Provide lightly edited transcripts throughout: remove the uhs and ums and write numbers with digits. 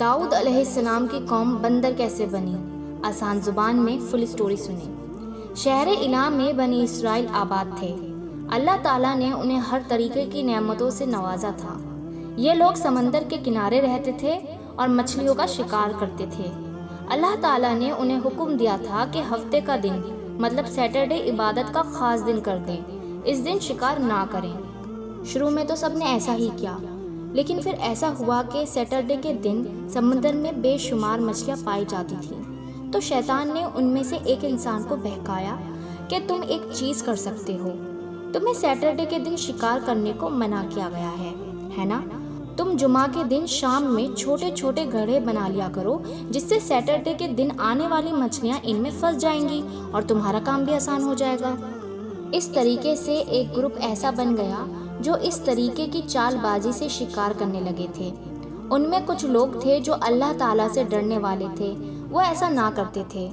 داؤد علیہ السلام کی قوم بندر کیسے بنی؟ آسان زبان میں فل اسٹوری سنیں۔ شہر ایلام میں بنی اسرائیل آباد تھے۔ اللہ تعالیٰ نے انہیں ہر طریقے کی نعمتوں سے نوازا تھا۔ یہ لوگ سمندر کے کنارے رہتے تھے اور مچھلیوں کا شکار کرتے تھے۔ اللہ تعالیٰ نے انہیں حکم دیا تھا کہ ہفتے کا دن مطلب سیٹرڈے عبادت کا خاص دن کر دیں، اس دن شکار نہ کریں۔ شروع میں تو سب نے ایسا ہی کیا، لیکن پھر ایسا ہوا کہ سیٹرڈے کے دن سمندر میں بے شمار مچھلیاں پائی جاتی تھیں، تو شیطان نے ان میں سے ایک انسان کو بہکایا کہ تم ایک چیز کر سکتے ہو، تمہیں سیٹرڈے کے دن شکار کرنے کو منع کیا گیا ہے نا؟ تم جمعہ کے دن شام میں چھوٹے چھوٹے گڑھے بنا لیا کرو، جس سے سیٹرڈے کے دن آنے والی مچھلیاں ان میں پھنس جائیں گی اور تمہارا کام بھی آسان ہو جائے گا۔ اس طریقے سے ایک گروپ ایسا بن گیا جو اس طریقے کی چال بازی سے شکار کرنے لگے تھے۔ ان میں کچھ لوگ تھے جو اللہ تعالیٰ سے ڈرنے والے تھے، وہ ایسا نہ کرتے تھے،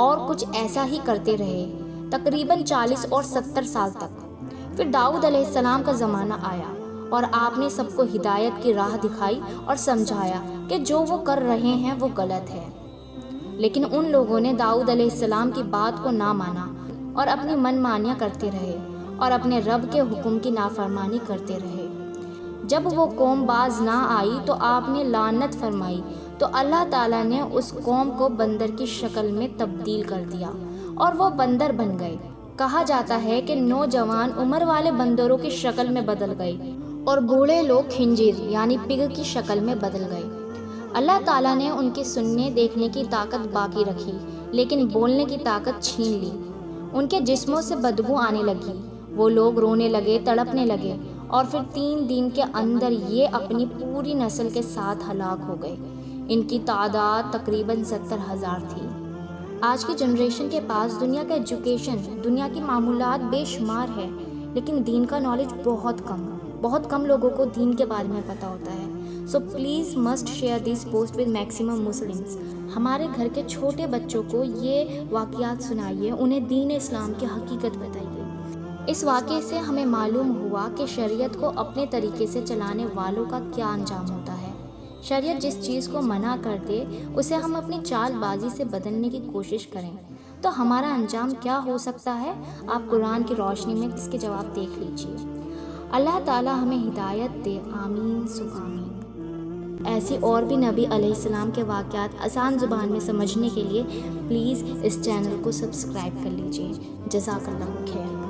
اور کچھ ایسا ہی کرتے رہے تقریباً 40 اور 70 سال تک۔ پھر داؤد علیہ السلام کا زمانہ آیا اور آپ نے سب کو ہدایت کی راہ دکھائی اور سمجھایا کہ جو وہ کر رہے ہیں وہ غلط ہے۔ لیکن ان لوگوں نے داؤد علیہ السلام کی بات کو نہ مانا اور اپنی من مانیاں کرتے رہے اور اپنے رب کے حکم کی نافرمانی کرتے رہے۔ جب وہ قوم باز نہ آئی تو آپ نے لعنت فرمائی، تو اللہ تعالیٰ نے اس قوم کو بندر کی شکل میں تبدیل کر دیا اور وہ بندر بن گئے۔ کہا جاتا ہے کہ نوجوان عمر والے بندروں کی شکل میں بدل گئے اور بوڑھے لوگ خنزیر یعنی پگ کی شکل میں بدل گئے۔ اللہ تعالیٰ نے ان کی سننے دیکھنے کی طاقت باقی رکھی، لیکن بولنے کی طاقت چھین لی۔ ان کے جسموں سے بدبو آنے لگی، وہ لوگ رونے لگے، تڑپنے لگے، اور پھر 3 دن کے اندر یہ اپنی پوری نسل کے ساتھ ہلاک ہو گئے۔ ان کی تعداد تقریباً 70,000 تھی۔ آج کی جنریشن کے پاس دنیا کا ایجوکیشن، دنیا کی معمولات بے شمار ہے، لیکن دین کا نالج بہت کم لوگوں کو دین کے بارے میں پتہ ہوتا ہے۔ So please must share this post with maximum Muslims. ہمارے گھر کے چھوٹے بچوں کو یہ واقعات سنائیے، انہیں دین اسلام کی حقیقت بتائیے۔ اس واقعے سے ہمیں معلوم ہوا کہ شریعت کو اپنے طریقے سے چلانے والوں کا کیا انجام ہوتا ہے۔ شریعت جس چیز کو منع کر دے اسے ہم اپنی چال بازی سے بدلنے کی کوشش کریں تو ہمارا انجام کیا ہو سکتا ہے؟ آپ قرآن کی روشنی میں اس کے جواب دیکھ لیجیے۔ اللہ تعالیٰ ہمیں ہدایت دے، آمین ثم آمین۔ ایسی اور بھی نبی علیہ السلام کے واقعات آسان زبان میں سمجھنے کے لیے پلیز اس چینل کو سبسکرائب کر لیجیے۔ جزاک اللہ خیر۔